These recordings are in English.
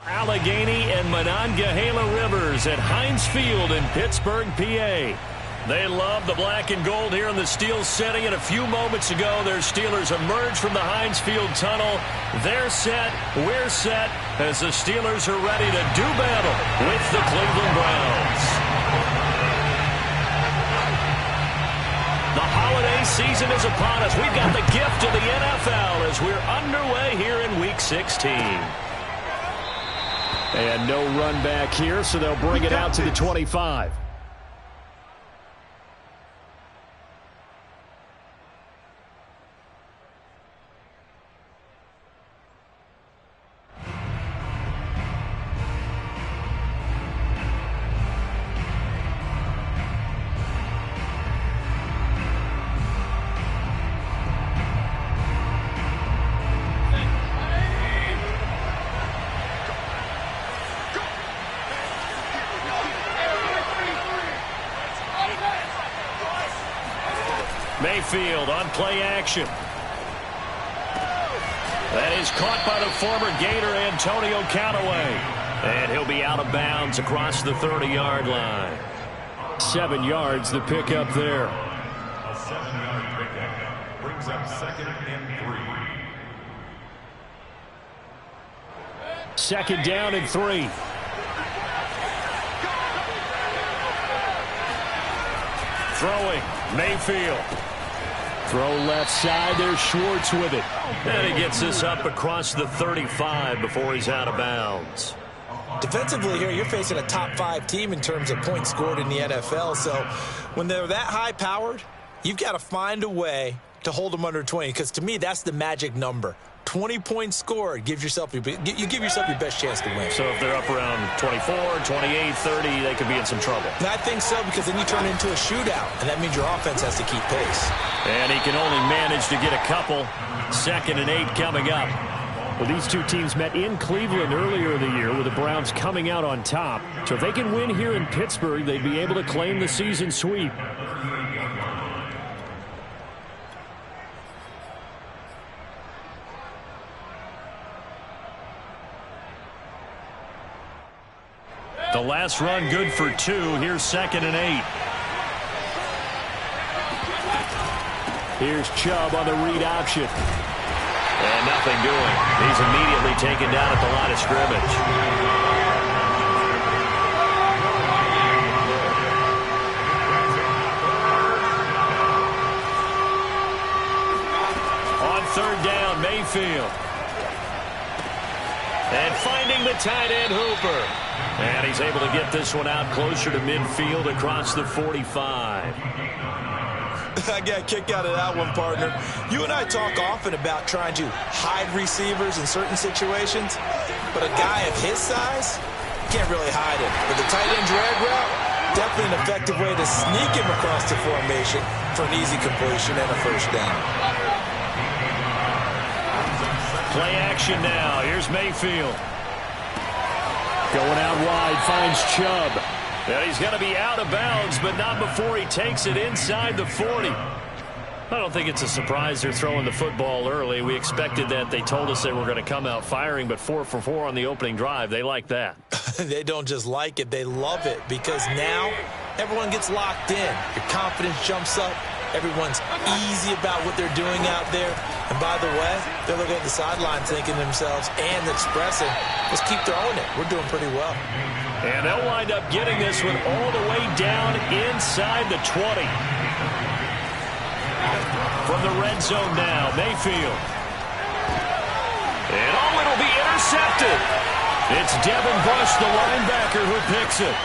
Allegheny and Monongahela Rivers at Heinz Field in Pittsburgh, PA. They love the black and gold here in the Steel setting, and a few moments ago their Steelers emerged from the Heinz Field tunnel. They're set, we're set, as the Steelers are ready to do battle with the Cleveland Browns. The holiday season is upon us. We've got the gift of the NFL as we're underway here in Week 16. And no run back here, so they'll bring it out to the 25. Mayfield on play action. That is caught by the former Gator Antonio Callaway. And he'll be out of bounds across the 30-yard line. 7 yards, the pickup there. A 7-yard pickup brings up 2nd and 3. 2nd down and 3. Throwing, Mayfield. Throw left side, there's Schwartz with it. And he gets this up across the 35 before he's out of bounds. Defensively here, you're facing a top 5 team in terms of points scored in the NFL. So when they're that high-powered, you've got to find a way to hold them under 20. Because to me, that's the magic number. 20 points scored, you give yourself your best chance to win. So if they're up around 24, 28, 30, they could be in some trouble. And I think so, because then you turn it into a shootout, and that means your offense has to keep pace. And he can only manage to get a couple. 2nd and 8 coming up. Well, these two teams met in Cleveland earlier in the year with the Browns coming out on top. So if they can win here in Pittsburgh, they'd be able to claim the season sweep. The last run good for 2. Here's 2nd and 8. Here's Chubb on the read option. And nothing doing. He's immediately taken down at the line of scrimmage. On 3rd down, Mayfield. And finding the tight end, Hooper. And he's able to get this one out closer to midfield across the 45. I got a kick out of that one, partner. You and I talk often about trying to hide receivers in certain situations, but a guy of his size can't really hide him. But the tight end drag route, definitely an effective way to sneak him across the formation for an easy completion and a 1st down. Play action now. Here's Mayfield. Going out wide, finds Chubb. And he's going to be out of bounds, but not before he takes it inside the 40. I don't think it's a surprise they're throwing the football early. We expected that. They told us they were going to come out firing, but 4 for 4 on the opening drive. They like that. They don't just like it, they love it, because now everyone gets locked in. Your confidence jumps up. Everyone's easy about what they're doing out there. And by the way, they're looking at the sideline thinking to themselves and expressing, let's keep throwing it. We're doing pretty well. And they'll wind up getting this one all the way down inside the 20. From the red zone now, Mayfield. And it'll be intercepted. It's Devin Bush, the linebacker, who picks it.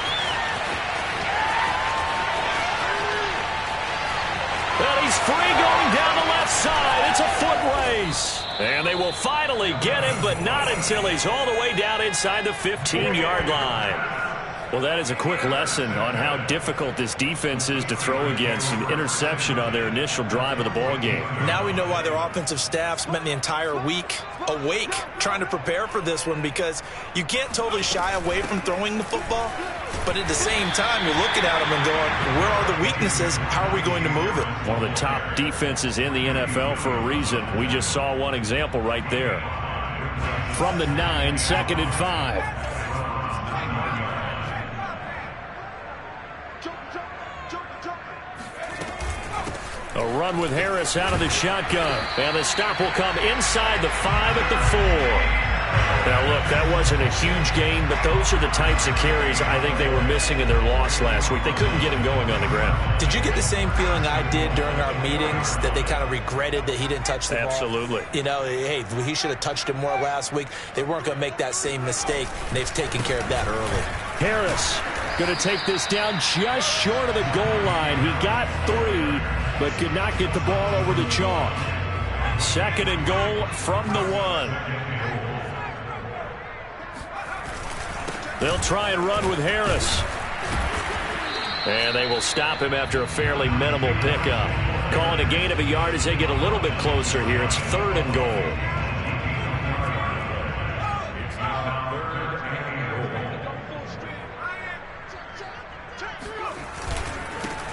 And he's free going down the left side. It's a foot race. And they will finally get him, but not until he's all the way down inside the 15-yard line. Well, that is a quick lesson on how difficult this defense is to throw against. An interception on their initial drive of the ball game. Now we know why their offensive staff spent the entire week awake trying to prepare for this one, because you can't totally shy away from throwing the football, but at the same time you're looking at them and going, where are the weaknesses? How are we going to move it? One of the top defenses in the NFL for a reason. We just saw one example right there. From the 9, 2nd and 5. A run with Harris out of the shotgun. And the stop will come inside the 5 at the 4. Now, look, that wasn't a huge gain, but those are the types of carries I think they were missing in their loss last week. They couldn't get him going on the ground. Did you get the same feeling I did during our meetings, that they kind of regretted that he didn't touch the ball? Absolutely. You know, hey, he should have touched it more last week. They weren't going to make that same mistake, and they've taken care of that early. Harris going to take this down just short of the goal line. He got 3, but could not get the ball over the chalk. 2nd and goal from the 1. They'll try and run with Harris. And they will stop him after a fairly minimal pickup. Calling a gain of a yard as they get a little bit closer here. It's 3rd and goal.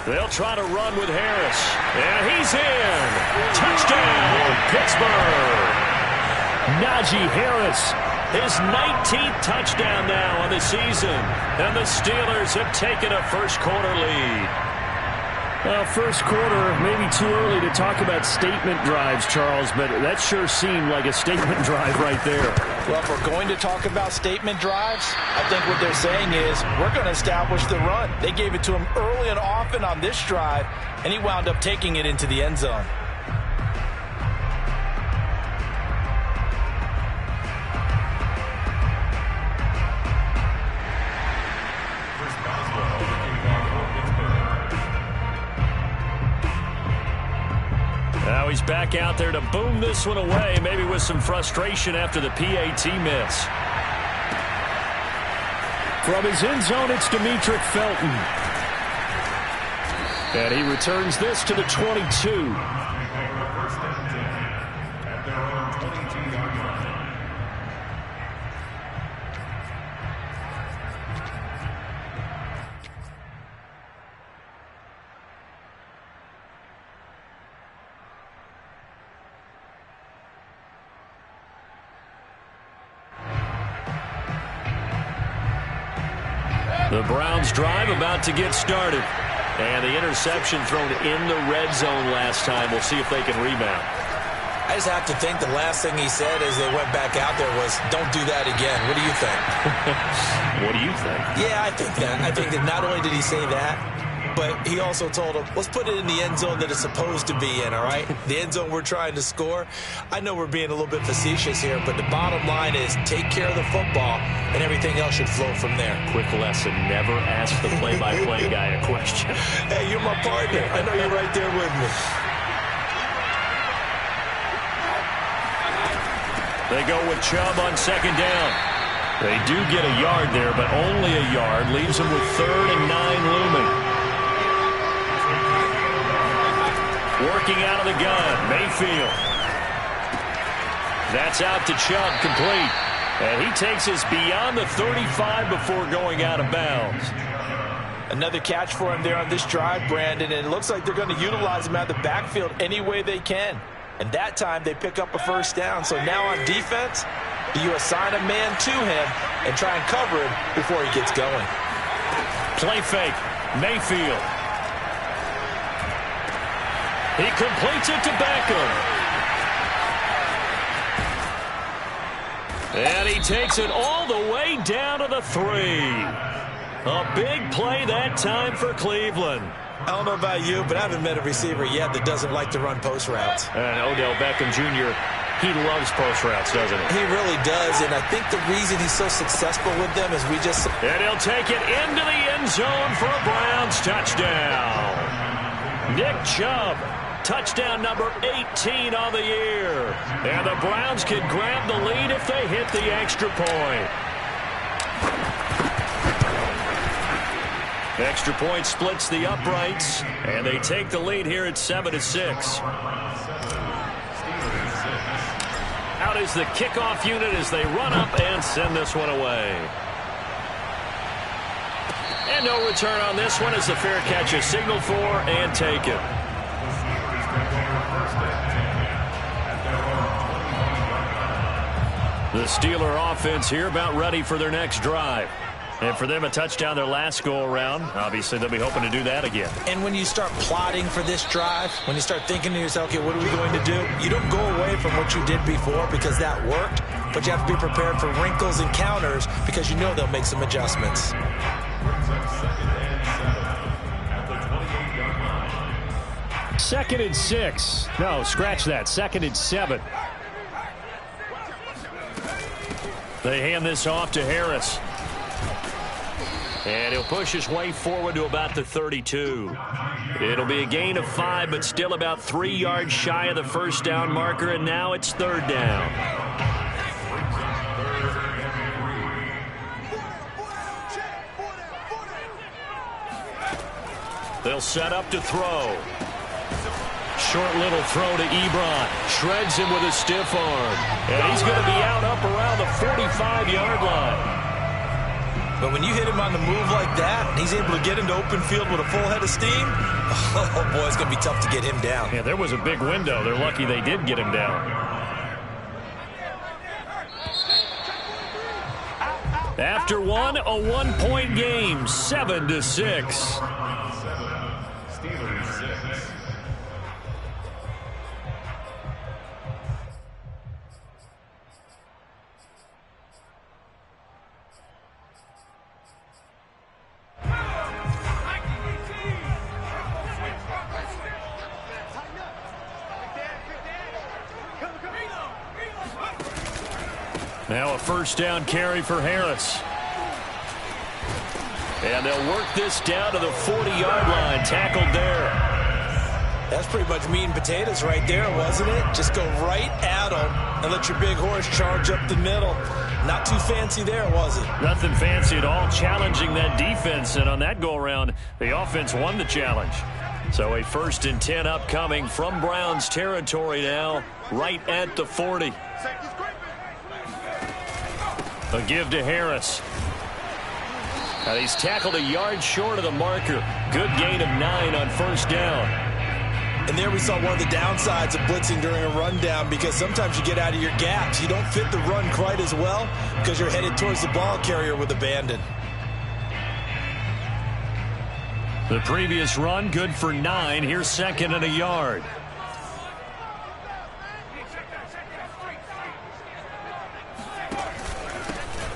They'll try to run with Harris. And he's in. Touchdown, Pittsburgh. Najee Harris. His 19th touchdown now on the season. And the Steelers have taken a first-quarter lead. Well, first quarter, maybe too early to talk about statement drives, Charles, but that sure seemed like a statement drive right there. Well, if we're going to talk about statement drives, I think what they're saying is we're going to establish the run. They gave it to him early and often on this drive, and he wound up taking it into the end zone. Now he's back out there to boom this one away, maybe with some frustration after the PAT miss. From his end zone, it's Demetric Felton. And he returns this to the 22. The Browns drive about to get started. And the interception thrown in the red zone last time. We'll see if they can rebound. I just have to think the last thing he said as they went back out there was, don't do that again. What do you think? What do you think? Yeah, I think that. I think that not only did he say that, but he also told him, let's put it in the end zone that it's supposed to be in, all right? The end zone we're trying to score. I know we're being a little bit facetious here, but the bottom line is take care of the football, and everything else should flow from there. Quick lesson, never ask the play-by-play guy a question. Hey, you're my partner. I know you're right there with me. They go with Chubb on 2nd down. They do get a yard there, but only a yard. Leaves them with 3rd and 9 looming. Working out of the gun, Mayfield. That's out to Chubb, complete. And he takes us beyond the 35 before going out of bounds. Another catch for him there on this drive, Brandon, and it looks like they're going to utilize him out of the backfield any way they can. And that time they pick up a first down. So now on defense, do you assign a man to him and try and cover him before he gets going? Play fake, Mayfield. He completes it to Beckham. And he takes it all the way down to the 3. A big play that time for Cleveland. I don't know about you, but I haven't met a receiver yet that doesn't like to run post routes. And Odell Beckham Jr., he loves post routes, doesn't he? He really does, and I think the reason he's so successful with them is we just... And he'll take it into the end zone for a Browns touchdown. Nick Chubb, touchdown number 18 on the year. And the Browns can grab the lead if they hit the extra point. Extra point splits the uprights, and they take the lead here at 7-6. Out is the kickoff unit as they run up and send this one away. And no return on this one as the fair catch is signaled for and taken. The Steeler offense here about ready for their next drive. And for them, a touchdown their last go-around. Obviously, they'll be hoping to do that again. And when you start plotting for this drive, when you start thinking to yourself, okay, what are we going to do? You don't go away from what you did before because that worked, but you have to be prepared for wrinkles and counters because you know they'll make some adjustments. Second and 6. No, scratch that. Second and 7. They hand this off to Harris. And he'll push his way forward to about the 32. It'll be a gain of 5, but still about 3 yards shy of the first down marker, and now it's third down. They'll set up to throw. Short little throw to Ebron. Shreds him with a stiff arm. And he's going to be out up around the 45-yard line. But when you hit him on the move like that, and he's able to get into open field with a full head of steam, oh, boy, it's going to be tough to get him down. Yeah, there was a big window. They're lucky they did get him down. After one, a 1-point game, 7-6. Steelers 6. Now a first down carry for Harris. And they'll work this down to the 40-yard line. Tackled there. That's pretty much meat and potatoes right there, wasn't it? Just go right at them and let your big horse charge up the middle. Not too fancy there, was it? Nothing fancy at all, challenging that defense. And on that go-around, the offense won the challenge. So a 1st and 10 upcoming from Browns territory now, right at the 40. A give to Harris. Now he's tackled a yard short of the marker. Good gain of 9 on first down. And there we saw one of the downsides of blitzing during a rundown, because sometimes you get out of your gaps. You don't fit the run quite as well because you're headed towards the ball carrier with abandon. The previous run good for 9. Here's 2nd and a yard.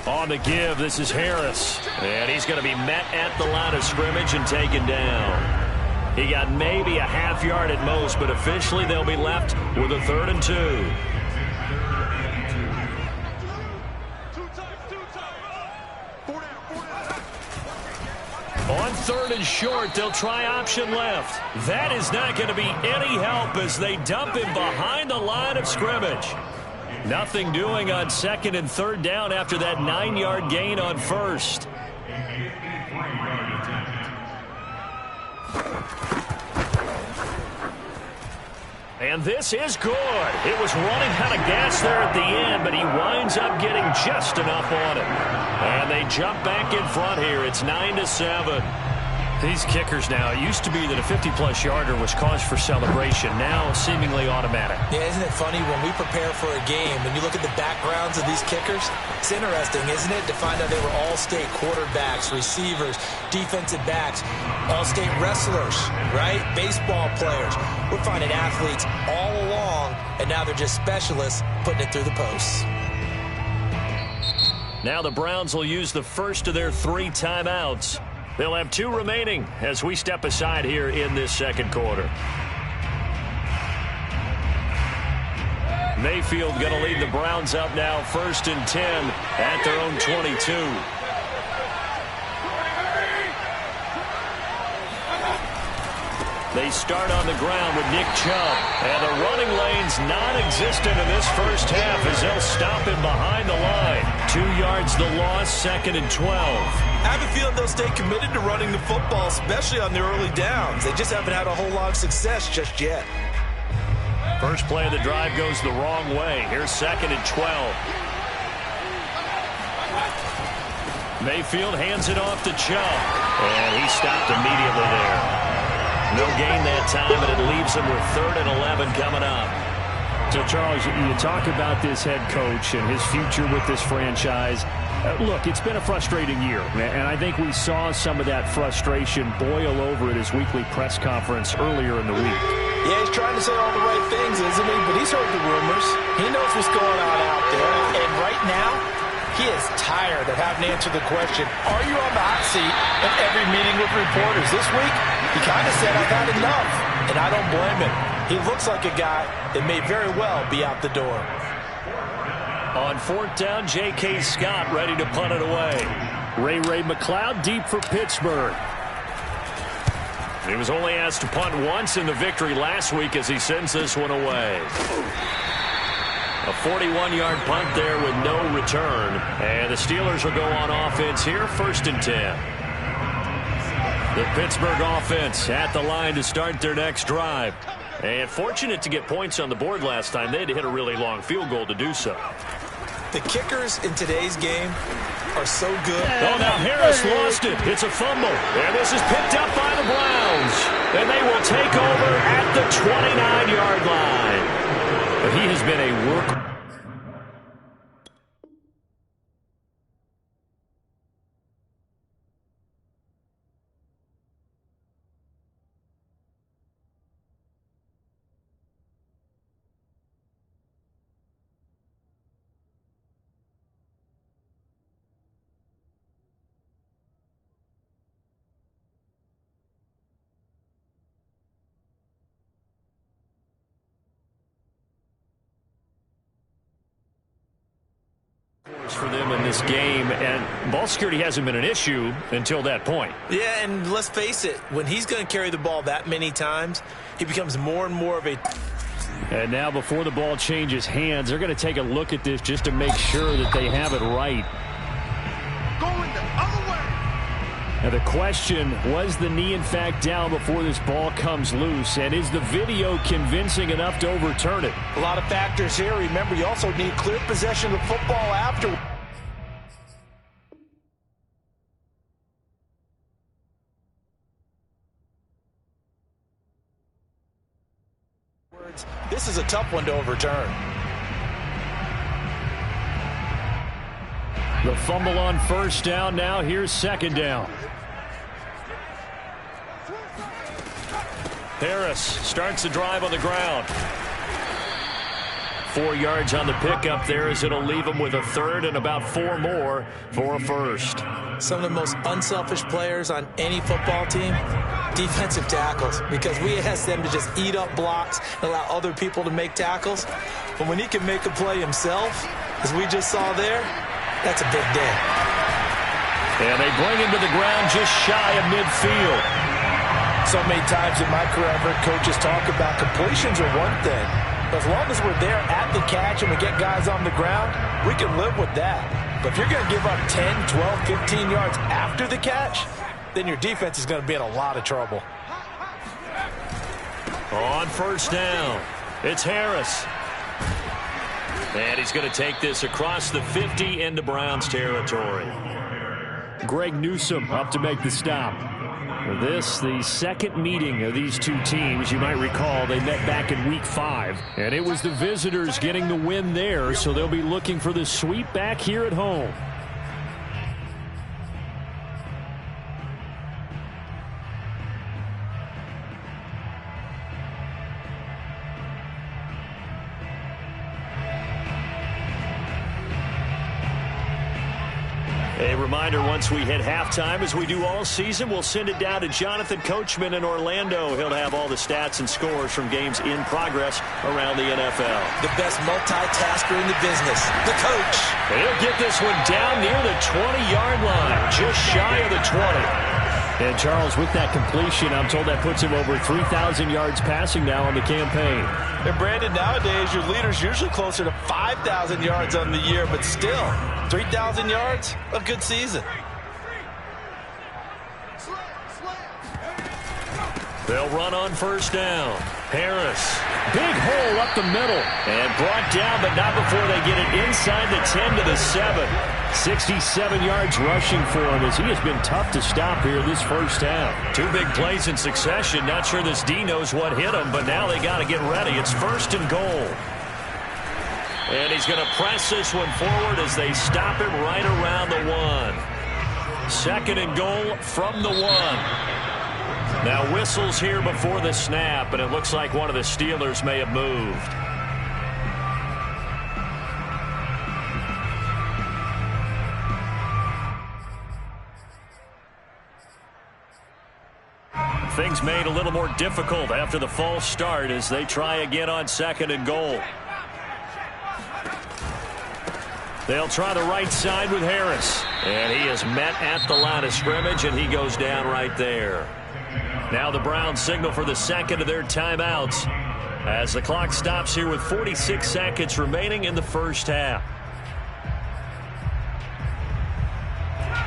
On the give, this is Harris. And he's going to be met at the line of scrimmage and taken down. He got maybe a half yard at most, but officially they'll be left with a 3rd and 2. On 3rd and short, they'll try option left. That is not going to be any help as they dump him behind the line of scrimmage. Nothing doing on 2nd and 3rd down after that 9-yard gain on 1st. And this is good. It was running out of gas there at the end, but he winds up getting just enough on it. And they jump back in front here. It's 9-7. These kickers now, it used to be that a 50-plus yarder was cause for celebration. Now seemingly automatic. Yeah, isn't it funny when we prepare for a game, when you look at the backgrounds of these kickers, it's interesting, isn't it, to find out they were all-state quarterbacks, receivers, defensive backs, all-state wrestlers, right? Baseball players. We're finding athletes all along, and now they're just specialists putting it through the posts. Now the Browns will use the first of their 3 timeouts. They'll have 2 remaining as we step aside here in this second quarter. Mayfield going to lead the Browns up now, 1st and 10 at their own 22. They start on the ground with Nick Chubb. And the running lane's non-existent in this first half as they'll stop him behind the line. 2 yards the loss, 2nd and 12. I have a feeling they'll stay committed to running the football, especially on their early downs. They just haven't had a whole lot of success just yet. First play of the drive goes the wrong way. Here's 2nd and 12. Mayfield hands it off to Chubb. And he stopped immediately there. No gain that time, and it leaves him with 3rd and 11 coming up. So, Charles, you talk about this head coach and his future with this franchise. Look, it's been a frustrating year, and I think we saw some of that frustration boil over at his weekly press conference earlier in the week. Yeah, he's trying to say all the right things, isn't he? But he's heard the rumors. He knows what's going on out there. And right now, he is tired of having to answer the question, are you on the hot seat in every meeting with reporters? This week, he kind of said, I've had enough. And I don't blame him. He looks like a guy that may very well be out the door. On 4th down, J.K. Scott ready to punt it away. Ray McLeod deep for Pittsburgh. He was only asked to punt once in the victory last week as he sends this one away. A 41-yard punt there with no return. And the Steelers will go on offense here, 1st and 10. The Pittsburgh offense at the line to start their next drive. And fortunate to get points on the board last time. They had to hit a really long field goal to do so. The kickers in today's game are so good. Oh, now Harris lost it. It's a fumble. And this is picked up by the Browns. And they will take over at the 29-yard line. But he has been a work. For them in this game, and ball security hasn't been an issue until that point. Yeah, and let's face it, when he's going to carry the ball that many times, he becomes more and more of a... And now before the ball changes hands, they're going to take a look at this just to make sure that they have it right. Going the other way. Now the question, was the knee in fact down before this ball comes loose? And is the video convincing enough to overturn it? A lot of factors here. Remember, you also need clear possession of the football after. This is a tough one to overturn. The fumble on 1st down. Now here's 2nd down. Harris starts the drive on the ground. 4 yards on the pickup there as it'll leave him with a 3rd and about 4 more for a 1st. Some of the most unselfish players on any football team, defensive tackles, because we ask them to just eat up blocks and allow other people to make tackles. But when he can make a play himself, as we just saw there, that's a big day. And they bring him to the ground just shy of midfield. So many times in my career, I've heard coaches talk about completions are one thing. But as long as we're there at the catch and we get guys on the ground, we can live with that. But if you're going to give up 10, 12, 15 yards after the catch, then your defense is going to be in a lot of trouble. On 1st down, it's Harris. And he's going to take this across the 50 into Browns territory. Greg Newsome up to make the stop. This, the second meeting of these two teams. You might recall they met back in Week 5. And it was the visitors getting the win there, so they'll be looking for the sweep back here at home. A reminder, once we hit halftime, as we do all season, we'll send it down to Jonathan Coachman in Orlando. He'll have all the stats and scores from games in progress around the NFL. The best multitasker in the business, the coach. He'll get this one down near the 20-yard line, just shy of the 20. And, Charles, with that completion, I'm told that puts him over 3,000 yards passing now on the campaign. And, Brandon, nowadays your leader's usually closer to 5,000 yards on the year, but still, 3,000 yards, a good season. They'll run on 1st down. Harris, big hole up the middle, and brought down, but not before they get it inside the 10 to the 7. 67 yards rushing for him as he has been tough to stop here this 1st half. 2 big plays in succession. Not sure this D knows what hit him, but now they got to get ready. It's 1st and goal. And he's going to press this one forward as they stop him right around the 1. Second and goal from the 1. Now whistles here before the snap, and it looks like one of the Steelers may have moved. Things made a little more difficult after the false start as they try again on second and goal. They'll try the right side with Harris. And he is met at the line of scrimmage, and he goes down right there. Now the Browns signal for the second of their timeouts as the clock stops here with 46 seconds remaining in the first half.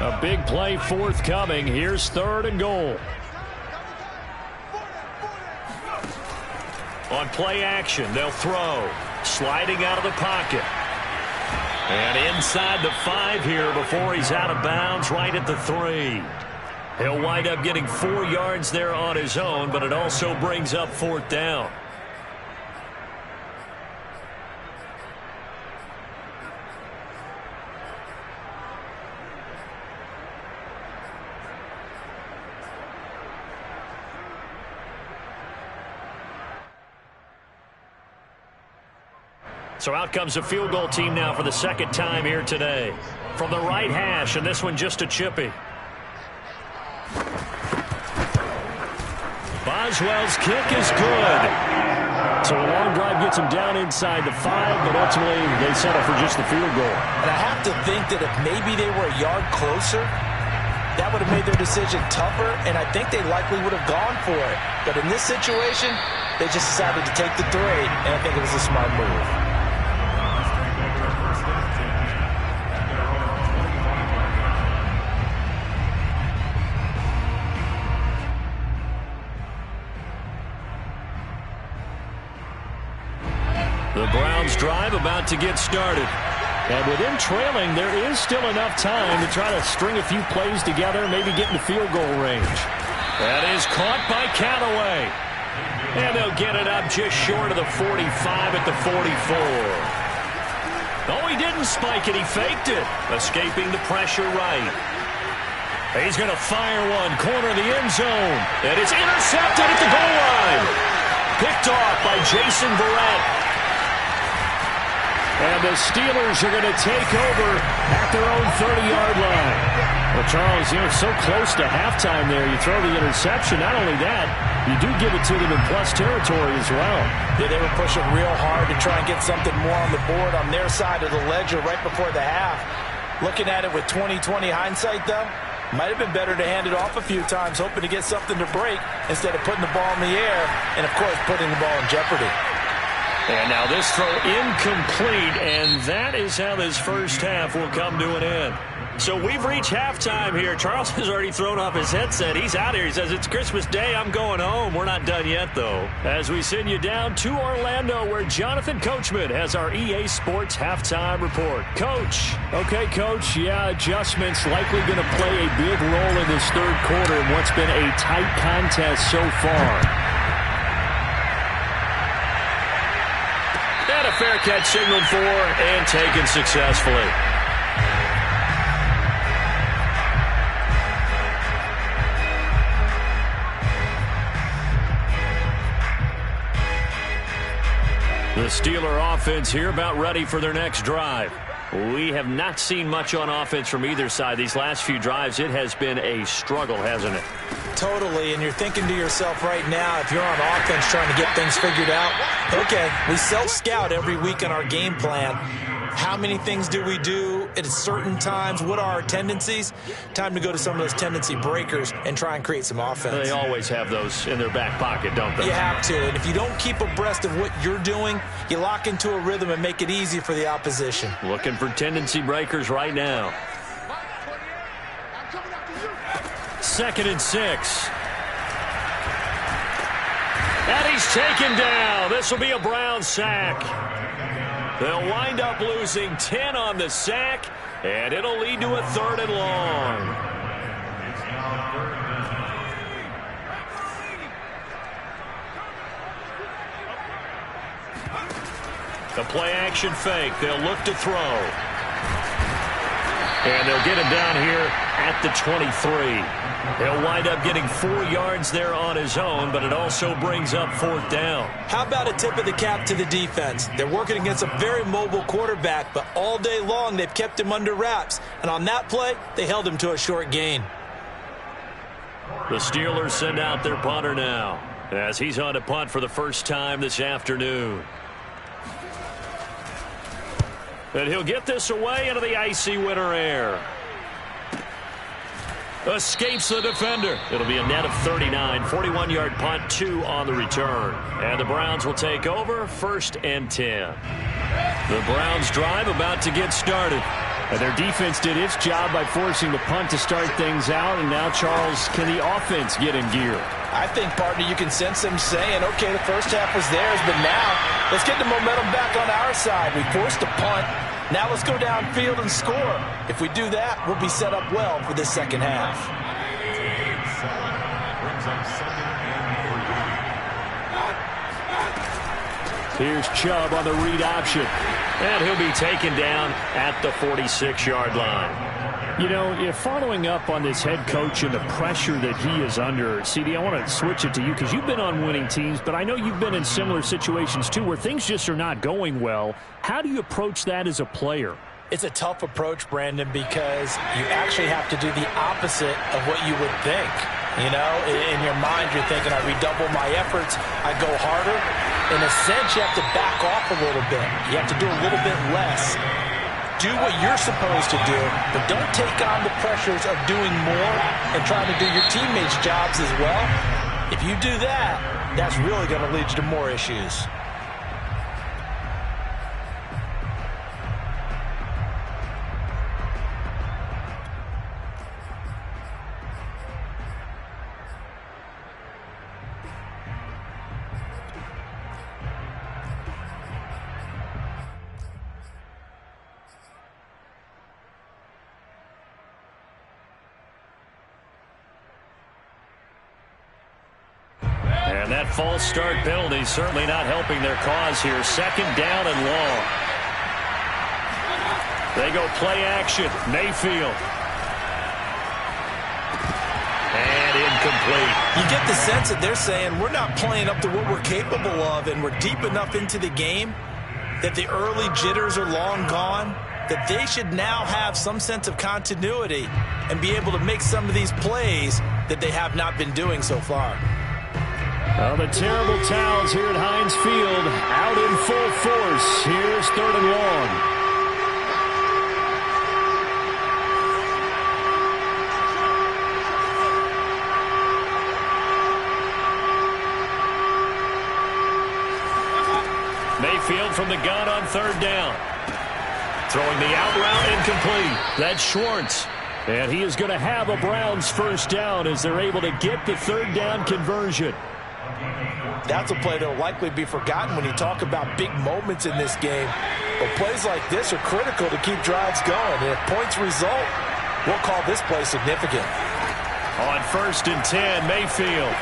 A big play forthcoming. Here's third and goal. On play action, they'll throw. Sliding out of the pocket. And inside the 5 here before he's out of bounds right at the 3. He'll wind up getting 4 yards there on his own, but it also brings up fourth down. So out comes a field goal team now for the second time here today. From the right hash, and this one just a chippy. Boswell's kick is good. So a long drive gets him down inside the 5, but ultimately they settle for just the field goal. And I have to think that if maybe they were a yard closer, that would have made their decision tougher, and I think they likely would have gone for it. But in this situation, they just decided to take the 3, and I think it was a smart move. The Browns drive about to get started. And with them trailing, there is still enough time to try to string a few plays together, maybe get in the field goal range. That is caught by Callaway. And they'll get it up just short of the 45 at the 44. Oh, he didn't spike it. He faked it. Escaping the pressure right. He's going to fire one. Corner of the end zone. And it's intercepted at the goal line. Picked off by Jason Verrett. And the Steelers are going to take over at their own 30-yard line. Well, Charles, so close to halftime there. You throw the interception. Not only that, you do give it to them in plus territory as well. Yeah, they were pushing real hard to try and get something more on the board on their side of the ledger right before the half. Looking at it with 20/20 hindsight, though, might have been better to hand it off a few times, hoping to get something to break instead of putting the ball in the air and, of course, putting the ball in jeopardy. And now this throw incomplete, and that is how this first half will come to an end. So we've reached halftime here. Charles has already thrown off his headset. He's out here. He says, it's Christmas Day. I'm going home. We're not done yet, though. As we send you down to Orlando, where Jonathan Coachman has our EA Sports halftime report. Coach. Okay, Coach. Yeah, adjustments likely going to play a big role in this third quarter in what's been a tight contest so far. And a fair catch signaled for and taken successfully. The Steeler offense here about ready for their next drive. We have not seen much on offense from either side. These last few drives, it has been a struggle, hasn't it? Totally, and you're thinking to yourself right now, if you're on offense trying to get things figured out, okay, we self-scout every week on our game plan. How many things do we do at certain times? What are our tendencies? Time to go to some of those tendency breakers and try and create some offense. They always have those in their back pocket, don't they? You have to, and if you don't keep abreast of what you're doing, you lock into a rhythm and make it easy for the opposition. Looking for tendency breakers right now. 2nd and 6. And he's taken down. This will be a Brown sack. They'll wind up losing 10 on the sack, and it'll lead to a 3rd and long. A play-action fake. They'll look to throw. And they'll get him down here at the 23. He'll wind up getting 4 yards there on his own, but it also brings up 4th down. How about a tip of the cap to the defense? They're working against a very mobile quarterback, but all day long they've kept him under wraps. And on that play, they held him to a short gain. The Steelers send out their punter now, as he's on to punt for the first time this afternoon. And he'll get this away into the icy winter air. Escapes the defender. It'll be a net of 39. 41-yard punt, 2 on the return. And the Browns will take over, 1st and 10. The Browns drive about to get started. And their defense did its job by forcing the punt to start things out. And now, Charles, can the offense get in gear? I think, partner, you can sense them saying, okay, the first half was theirs, but now let's get the momentum back on our side. We forced a punt. Now let's go downfield and score. If we do that, we'll be set up well for the second half. Here's Chubb on the read option. And he'll be taken down at the 46-yard line. You know, following up on this head coach and the pressure that he is under, CD, I want to switch it to you because you've been on winning teams, but I know you've been in similar situations too where things just are not going well. How do you approach that as a player? It's a tough approach, Brandon, because you actually have to do the opposite of what you would think. You know, in your mind, you're thinking, I redouble my efforts, I go harder. In a sense, you have to back off a little bit. You have to do a little bit less. Do what you're supposed to do, but don't take on the pressures of doing more and trying to do your teammates' jobs as well. If you do that, that's really going to lead you to more issues. And that false start penalty certainly not helping their cause here. 2nd down and long. They go play action. Mayfield. And incomplete. You get the sense that they're saying we're not playing up to what we're capable of, and we're deep enough into the game that the early jitters are long gone, that they should now have some sense of continuity and be able to make some of these plays that they have not been doing so far. Well, the terrible towels here at Heinz Field out in full force. Here's 3rd and long. Mayfield from the gun on 3rd down. Throwing the out route incomplete. That's Schwartz. And he is going to have a Browns 1st down as they're able to get the 3rd down conversion. That's a play that will likely be forgotten when you talk about big moments in this game. But plays like this are critical to keep drives going. And if points result, we'll call this play significant. On 1st and 10, Mayfield.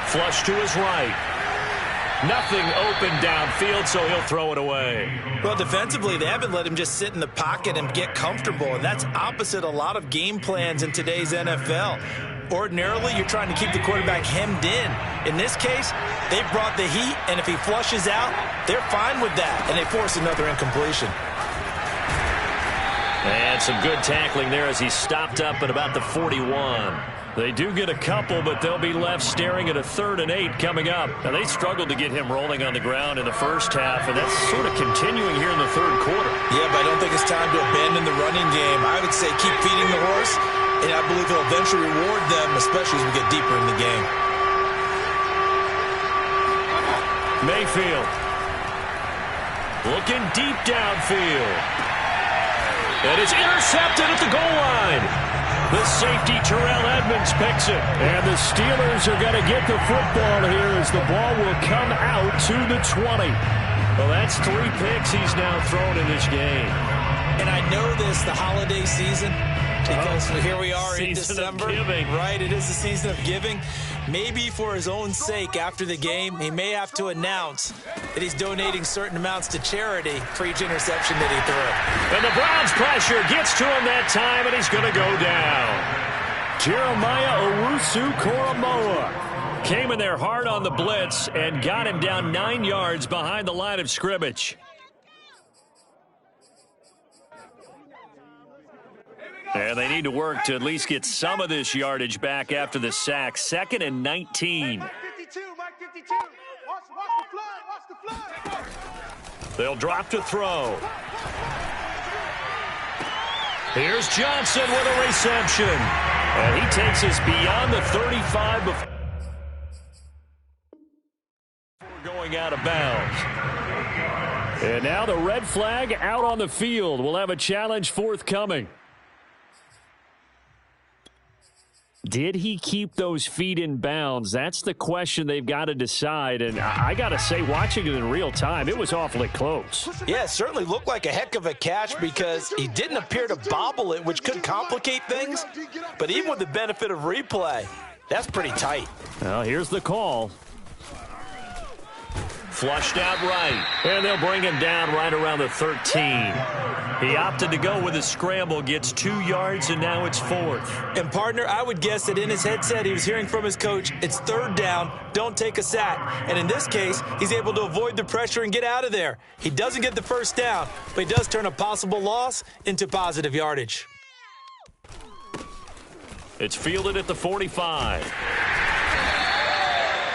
Flush to his right. Nothing open downfield, so he'll throw it away. Well, defensively, they haven't let him just sit in the pocket and get comfortable. And that's opposite a lot of game plans in today's NFL. Ordinarily, you're trying to keep the quarterback hemmed in. In this case, they've brought the heat, and if he flushes out, they're fine with that, and they force another incompletion. And some good tackling there as he stopped up at about the 41. They do get a couple, but they'll be left staring at a 3rd and 8 coming up. Now, they struggled to get him rolling on the ground in the first half, and that's sort of continuing here in the 3rd quarter. Yeah, but I don't think it's time to abandon the running game. I would say keep feeding the horse, and I believe he'll eventually reward them, especially as we get deeper in the game. Mayfield. Looking deep downfield. And it's intercepted at the goal line. The safety, Terrell Edmonds, picks it. And the Steelers are going to get the football here as the ball will come out to the 20. Well, that's 3 picks he's now thrown in this game. And I know this, the holiday season, because here we are in December. Right, it is the season of giving. Maybe for his own sake after the game, he may have to announce that he's donating certain amounts to charity for each interception that he threw. And the Browns pressure gets to him that time, and he's going to go down. Jeremiah Owusu-Koramoah came in there hard on the blitz and got him down 9 yards behind the line of scrimmage. And they need to work to at least get some of this yardage back after the sack. 2nd and 19. Mike 52, Mike 52. Watch the flag. They'll drop to throw. Here's Johnson with a reception. And he takes us beyond the 35 before going out of bounds. And now the red flag out on the field. We'll have a challenge forthcoming. Did he keep those feet in bounds? That's the question they've got to decide. And I got to say, watching it in real time, it was awfully close. Yeah, it certainly looked like a heck of a catch because he didn't appear to bobble it, which could complicate things. But even with the benefit of replay, that's pretty tight. Well, here's the call. Flushed out right. And they'll bring him down right around the 13. He opted to go with a scramble, gets 2 yards, and now it's 4th. And, partner, I would guess that in his headset he was hearing from his coach, it's 3rd down, don't take a sack. And in this case, he's able to avoid the pressure and get out of there. He doesn't get the 1st down, but he does turn a possible loss into positive yardage. It's fielded at the 45.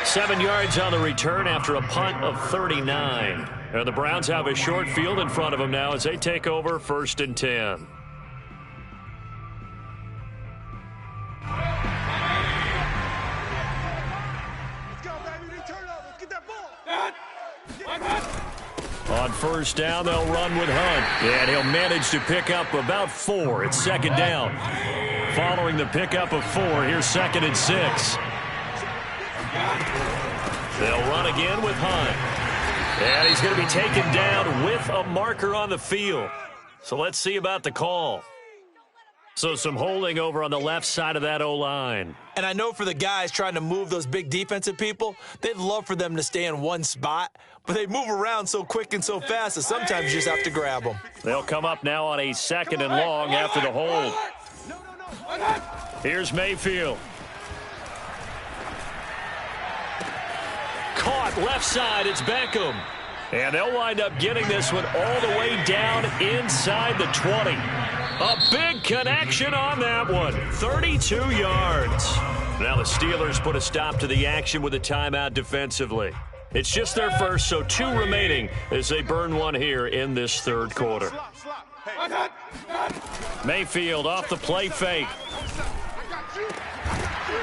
7 yards on the return after a punt of 39. And the Browns have a short field in front of them now as they take over 1st and 10. Let's go, baby. Turn over. Let's get that ball. On 1st down, they'll run with Hunt. And he'll manage to pick up about 4. It's 2nd down. Following the pickup of 4, here's 2nd and 6. They'll run again with Hunt. And he's going to be taken down with a marker on the field. So let's see about the call. So some holding over on the left side of that O-line. And I know for the guys trying to move those big defensive people, they'd love for them to stay in one spot, but they move around so quick and so fast that sometimes you just have to grab them. They'll come up now on a 2nd and long after the hold. Here's Mayfield. Caught left side, it's Beckham. And they'll wind up getting this one all the way down inside the 20. A big connection on that one. 32 yards. Now the Steelers put a stop to the action with a timeout defensively. It's just their first, so 2 remaining as they burn one here in this 3rd quarter. Mayfield off the play fake.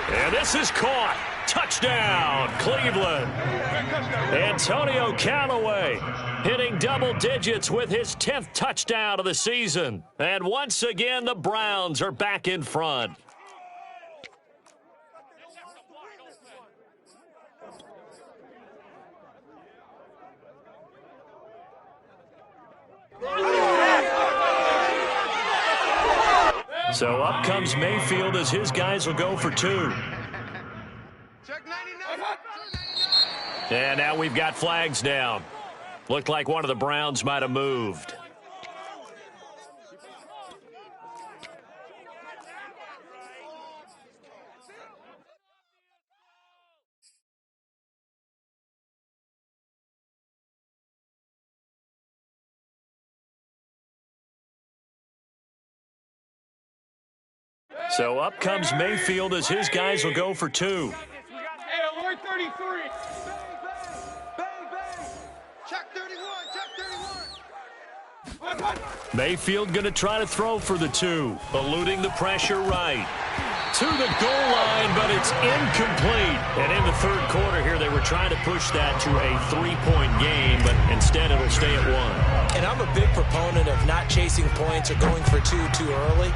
And this is caught. Touchdown, Cleveland. Antonio Callaway hitting double digits with his 10th touchdown of the season. And once again, the Browns are back in front. So up comes Mayfield as his guys will go for 2. And now we've got flags down. Looked like one of the Browns might have moved. So up comes Mayfield as his guys will go for 2. Hey, alert 33. Bang, bang. Check 31, check 31. Mayfield going to try to throw for the 2, eluding the pressure right. To the goal line, but it's incomplete. And in the 3rd quarter here, they were trying to push that to a 3-point game, but instead it'll stay at 1. And I'm a big proponent of not chasing points or going for 2 too early.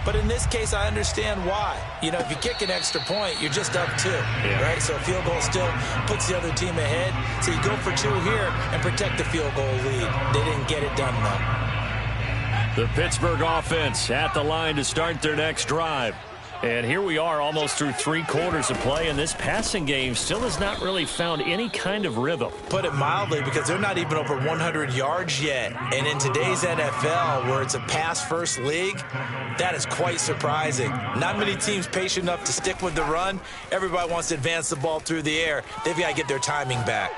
But in this case, I understand why. You know, if you kick an extra point, you're just up 2, right? So a field goal still puts the other team ahead. So you go for 2 here and protect the field goal lead. They didn't get it done, though. The Pittsburgh offense at the line to start their next drive. And here we are almost through 3 quarters of play, and this passing game still has not really found any kind of rhythm. Put it mildly, because they're not even over 100 yards yet. And in today's NFL, where it's a pass-first league, that is quite surprising. Not many teams patient enough to stick with the run. Everybody wants to advance the ball through the air. They've got to get their timing back.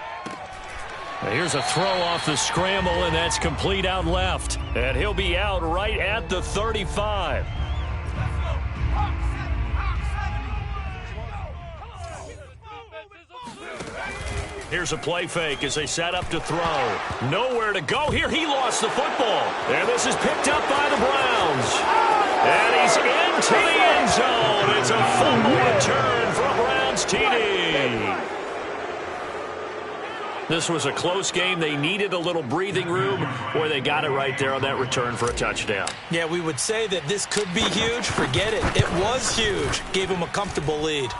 Here's a throw off the scramble, and that's complete out left. And he'll be out right at the 35. Here's a play fake as they set up to throw. Nowhere to go here. He lost the football. And this is picked up by the Browns. And he's into the end zone. It's a fumble return for a Browns TD. This was a close game. They needed a little breathing room. Boy, they got it right there on that return for a touchdown. Yeah, we would say that this could be huge. Forget it. It was huge. Gave him a comfortable lead.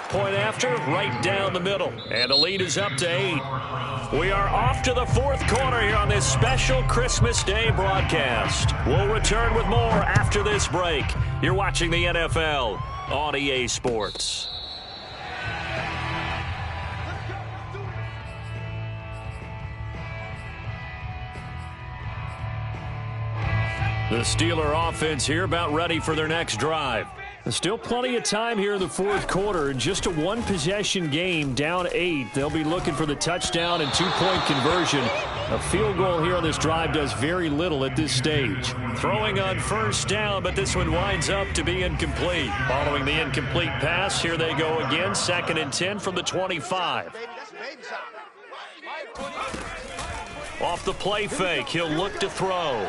Point after, right down the middle. And the lead is up to 8. We are off to the 4th quarter here on this special Christmas Day broadcast. We'll return with more after this break. You're watching the NFL on EA Sports. The Steeler offense here about ready for their next drive. There's still plenty of time here in the 4th quarter. Just a 1-possession game, down 8. They'll be looking for the touchdown and 2-point conversion. A field goal here on this drive does very little at this stage. Throwing on first down, but this one winds up to be incomplete. Following the incomplete pass, here they go again. 2nd and 10 from the 25. Off the play fake, he'll look to throw.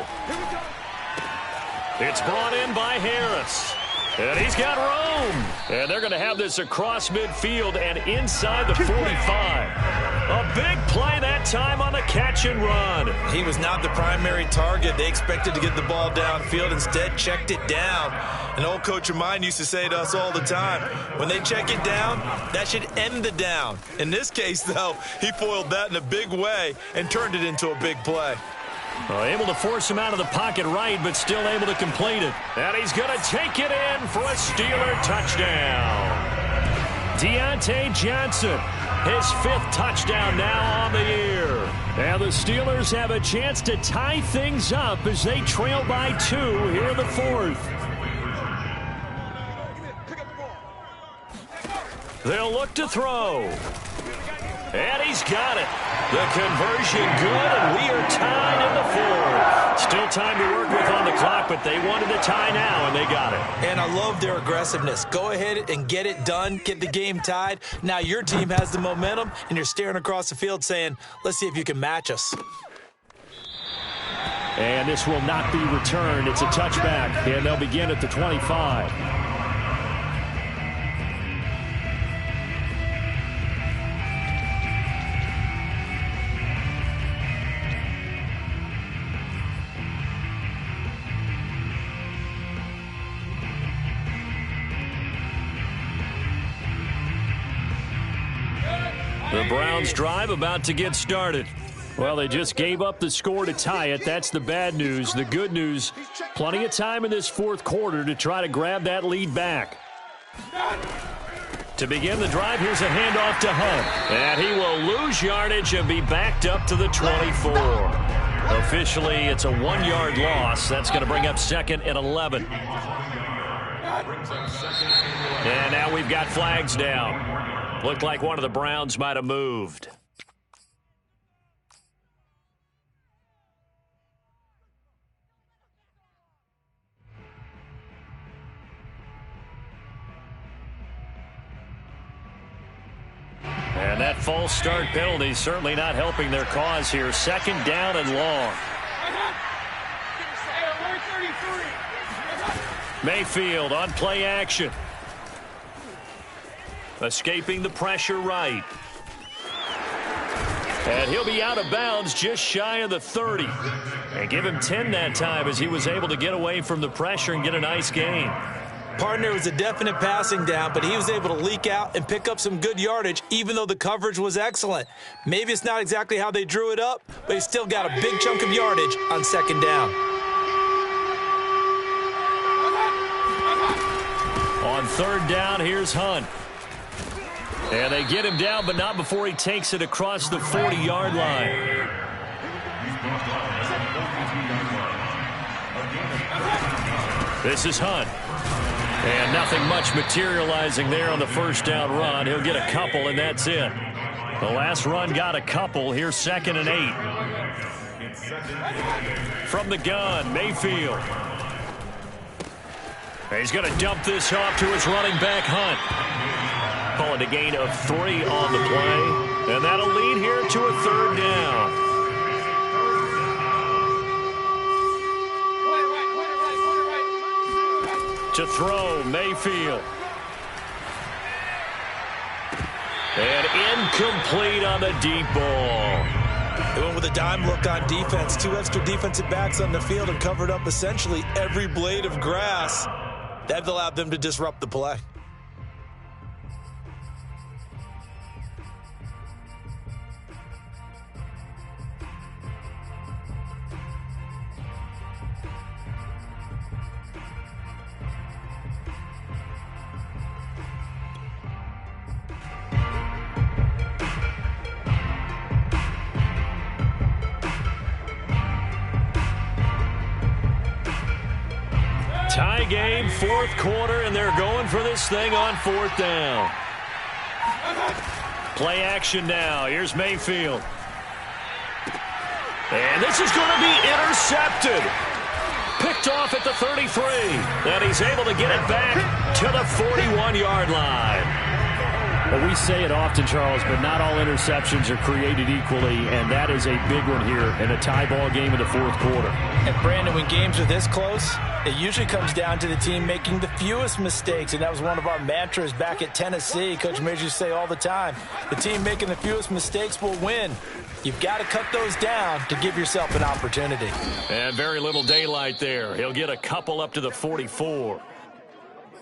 It's brought in by Harris. And he's got room. And they're going to have this across midfield and inside the 45. A big play that time on the catch and run. He was not the primary target. They expected to get the ball downfield. Instead, checked it down. An old coach of mine used to say to us all the time, when they check it down, that should end the down. In this case, though, he foiled that in a big way and turned it into a big play. Able to force him out of the pocket right, but still able to complete it. And he's going to take it in for a Steeler touchdown. Deontay Johnson, his 5th touchdown now on the year. And the Steelers have a chance to tie things up as they trail by 2 here in the 4th. They'll look to throw. And he's got it. The conversion good, and we are tied in the 4th. Still time to work with on the clock, but they wanted to tie now, and they got it. And I love their aggressiveness. Go ahead and get it done. Get the game tied. Now your team has the momentum, and you're staring across the field saying, let's see if you can match us. And this will not be returned. It's a touchback, and they'll begin at the 25. The Browns drive about to get started. Well, they just gave up the score to tie it. That's the bad news. The good news, plenty of time in this 4th quarter to try to grab that lead back. To begin the drive, here's a handoff to Hunt. And he will lose yardage and be backed up to the 24. Officially, it's a 1-yard loss. That's going to bring up 2nd and 11. And now we've got flags down. Looked like one of the Browns might have moved. And that false start penalty certainly not helping their cause here. 2nd down and long. Mayfield on play action. Escaping the pressure right. And he'll be out of bounds just shy of the 30. And give him 10 that time as he was able to get away from the pressure and get a nice gain. Partner was a definite passing down, but he was able to leak out and pick up some good yardage, even though the coverage was excellent. Maybe it's not exactly how they drew it up, but he still got a big chunk of yardage on 2nd down. On On third down, here's Hunt. And they get him down, but not before he takes it across the 40-yard line. This is Hunt. And nothing much materializing there on the first down run. He'll get a couple, and that's it. The last run got a couple. Here's 2nd and 8. From the gun, Mayfield. He's going to dump this off to his running back, Hunt. Calling a gain of 3 on the play. And that'll lead here to a third down. To throw, Mayfield. And incomplete on the deep ball. They went with a dime look on defense. 2 extra defensive backs on the field and covered up essentially every blade of grass. That allowed them to disrupt the play. Tie game, 4th quarter, and they're going for this thing on 4th down. Play action now. Here's Mayfield. And this is going to be intercepted. Picked off at the 33. And he's able to get it back to the 41-yard line. Well, we say it often, Charles, but not all interceptions are created equally, and that is a big one here in a tie ball game in the 4th quarter. And, Brandon, when games are this close, it usually comes down to the team making the fewest mistakes, and that was one of our mantras back at Tennessee. Coach Majors used to say all the time, the team making the fewest mistakes will win. You've got to cut those down to give yourself an opportunity. And very little daylight there. He'll get a couple up to the 44.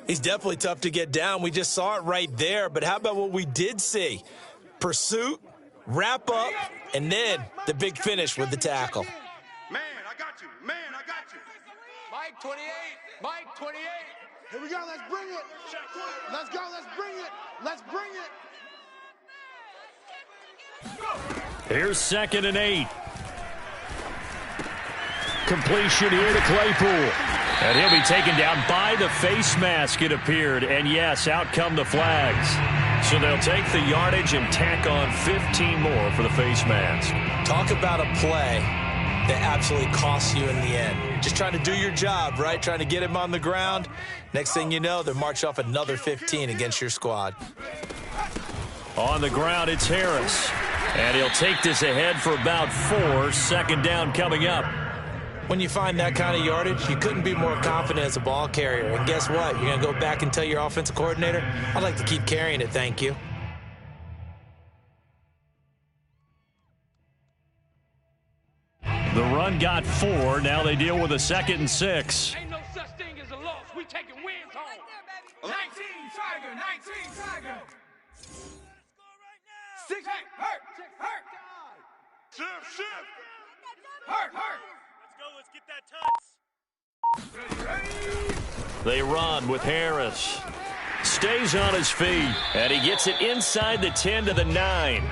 He's definitely tough to get down. We just saw it right there. But how about what we did see? Pursuit, wrap up, and then the big finish with the tackle. Man, I got you. Man, I got you. Mike 28. Mike 28. Here we go. Let's bring it. Let's go. Let's bring it. Let's bring it. Here's 2nd and 8. Completion here to Claypool. And he'll be taken down by the face mask, it appeared. And, yes, out come the flags. So they'll take the yardage and tack on 15 more for the face mask. Talk about a play that absolutely costs you in the end. Just trying to do your job, right? Trying to get him on the ground. Next thing you know, they're marching off another 15 against your squad. On the ground, it's Harris. And he'll take this ahead for about 4. 2nd down coming up. When you find that kind of yardage, you couldn't be more confident as a ball carrier. And guess what? You're going to go back and tell your offensive coordinator, I'd like to keep carrying it, thank you. The run got 4. Now they deal with a 2nd and 6. Ain't no such thing as a loss. We taking wins home. 19 Tiger, 19 Tiger. Six, hurt. Shift. Hurt. Let's get that touch. They run with Harris. Stays on his feet, and he gets it inside the 10 to the 9.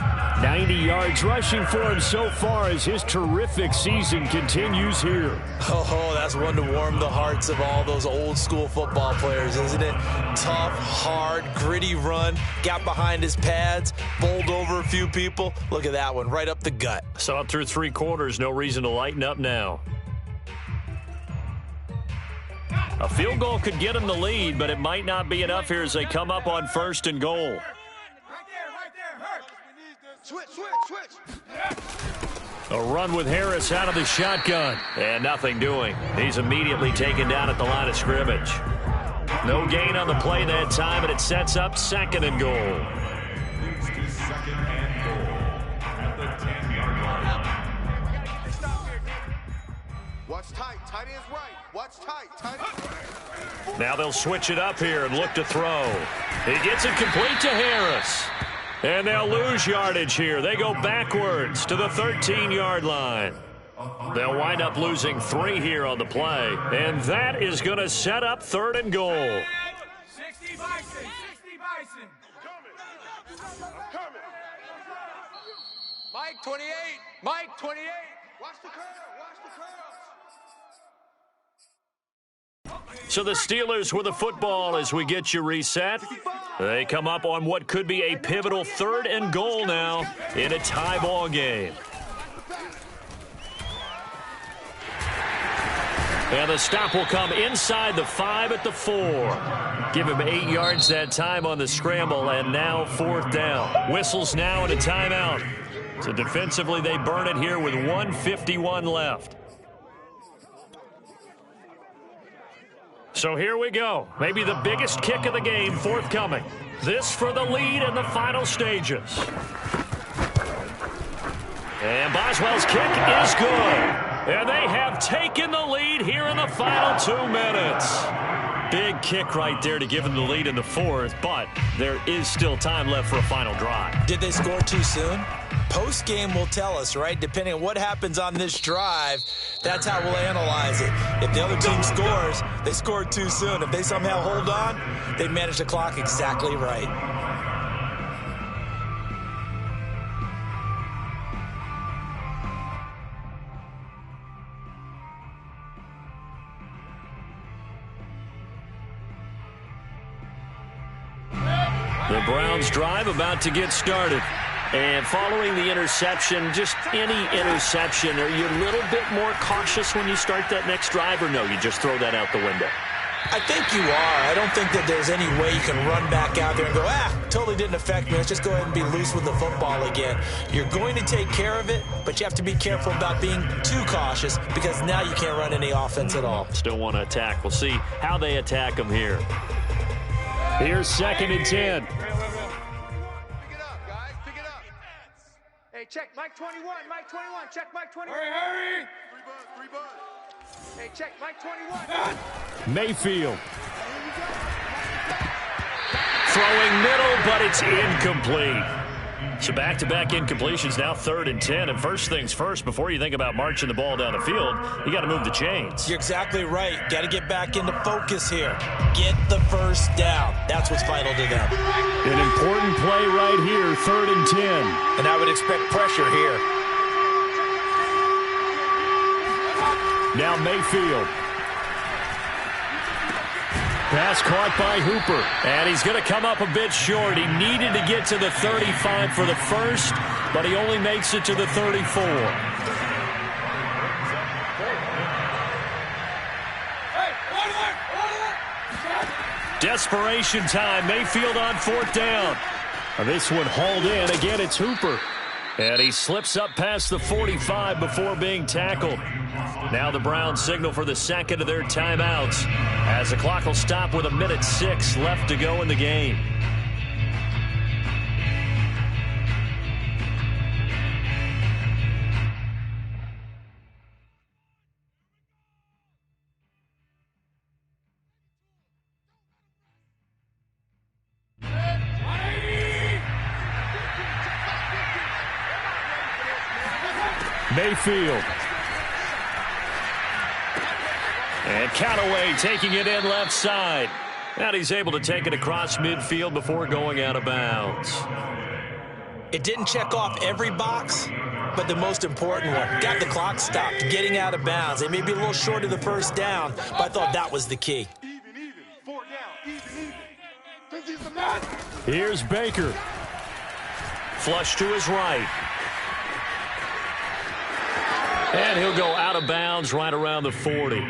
90 yards rushing for him so far as his terrific season continues here. Oh, that's one to warm the hearts of all those old school football players, isn't it? Tough, hard, gritty run. Got behind his pads, bowled over a few people. Look at that one, right up the gut. Saw it through 3 quarters. No reason to lighten up now. A field goal could get them the lead, but it might not be enough here as they come up on 1st and goal. Right there, hurt. Switch. A run with Harris out of the shotgun. And nothing doing. He's immediately taken down at the line of scrimmage. No gain on the play that time, and it sets up 2nd and goal. Second and goal at the 10-yard line. Watch tight. Tight ends right. Watch tight. Now they'll switch it up here and look to throw. He gets it complete to Harris. And they'll lose yardage here. They go backwards to the 13-yard line. They'll wind up losing 3 here on the play. And that is going to set up 3rd and goal. 65. Coming. Mike 28. Mike 28. Watch the curl. Watch the curl. So the Steelers with the football as we get you reset. They come up on what could be a pivotal 3rd and goal now in a tie ball game. And the stop will come inside the 5 at the 4. Give him 8 yards that time on the scramble, and now 4th down. Whistles now and a timeout. So defensively, they burn it here with 1:51 left. So here we go. Maybe the biggest kick of the game forthcoming. This for the lead in the final stages. And Boswell's kick is good. And they have taken the lead here in the final 2 minutes. Big kick right there to give them the lead in the 4th, but there is still time left for a final drive. Did they score too soon? Post-game will tell us, right? Depending on what happens on this drive, that's how we'll analyze it. If the other team scores, they scored too soon. If they somehow hold on, they manage the clock exactly right. The Browns drive about to get started. And following the interception, just any interception, are you a little bit more cautious when you start that next drive, or no, you just throw that out the window? I think you are. I don't think that there's any way you can run back out there and go, totally didn't affect me. Let's just go ahead and be loose with the football again. You're going to take care of it, but you have to be careful about being too cautious because now you can't run any offense at all. Still want to attack. We'll see how they attack them here. Here's 2nd and 10. Pick it up, guys. Pick it up. Hey, check Mike 21. Mike 21. Check Mike 21. Hurry. 3 buds. Hey, check Mike 21. Mayfield. Throwing middle, but it's incomplete. So back-to-back incompletions, now 3rd and 10. And first things first, before you think about marching the ball down the field, you got to move the chains. You're exactly right. Got to get back into focus here. Get the first down. That's what's vital to them. An important play right here, 3rd and 10. And I would expect pressure here. Now Mayfield. Pass caught by Hooper. And he's going to come up a bit short. He needed to get to the 35 for the first, but he only makes it to the 34. Desperation time. Mayfield on 4th down. This one hauled in. Again, it's Hooper. And he slips up past the 45 before being tackled. Now the Browns signal for the second of their timeouts as the clock will stop with 1:06 left to go in the game. Mayfield. And Callaway taking it in left side. And he's able to take it across midfield before going out of bounds. It didn't check off every box, but the most important one. Got the clock stopped, getting out of bounds. They may be a little short of the first down, but I thought that was the key. Even. 4 down. Even. Here's Baker. Flush to his right. And he'll go out of bounds right around the 40.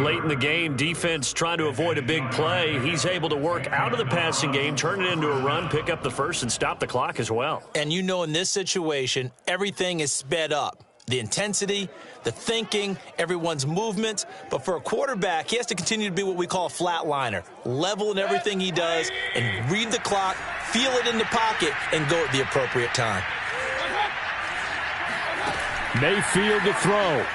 Late in the game, defense trying to avoid a big play. He's able to work out of the passing game, turn it into a run, pick up the first, and stop the clock as well. And you know in this situation, everything is sped up. The intensity, the thinking, everyone's movement. But for a quarterback, he has to continue to be what we call a flatliner. Level in everything he does and read the clock, feel it in the pocket, and go at the appropriate time. Mayfield to throw.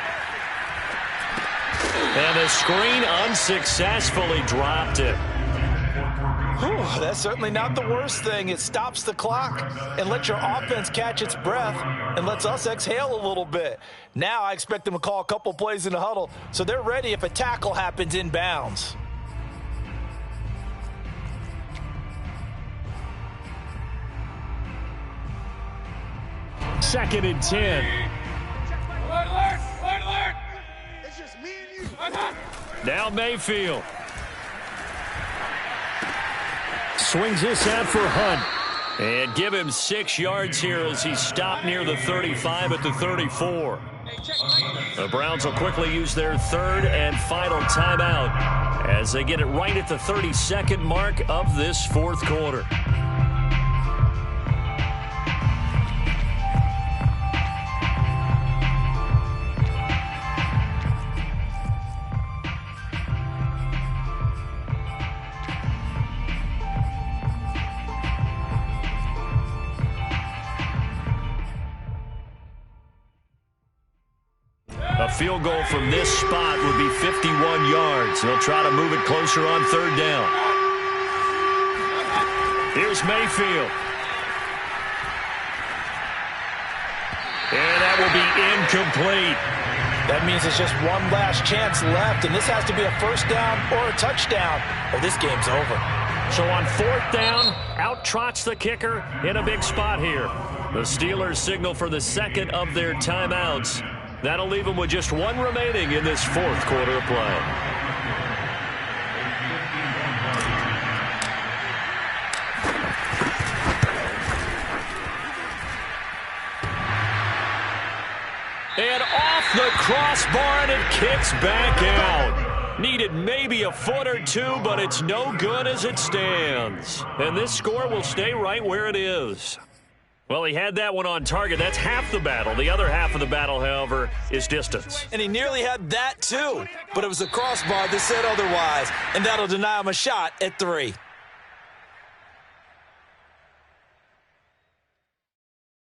And the screen unsuccessfully dropped it. Whew, that's certainly not the worst thing. It stops the clock and lets your offense catch its breath and lets us exhale a little bit. Now I expect them to call a couple plays in the huddle so they're ready if a tackle happens in bounds. 2nd and 10. It's just me and you. Now Mayfield. Swings this out for Hunt. And give him 6 yards here as he stopped near the 35 at the 34. The Browns will quickly use their 3rd and final timeout as they get it right at the 32nd mark of this 4th quarter. A field goal from this spot would be 51 yards. They'll try to move it closer on 3rd down. Here's Mayfield. And that will be incomplete. That means it's just one last chance left, and this has to be a 1st down or a touchdown, or this game's over. So on 4th down, out trots the kicker in a big spot here. The Steelers signal for the 2nd of their timeouts. That'll leave them with just 1 remaining in this 4th quarter of play. And off the crossbar, and it kicks back out. Needed maybe a foot or 2, but it's no good as it stands. And this score will stay right where it is. Well, he had that one on target. That's half the battle. The other half of the battle, however, is distance. And he nearly had that, too. But it was a crossbar that said otherwise, and that'll deny him a shot at 3.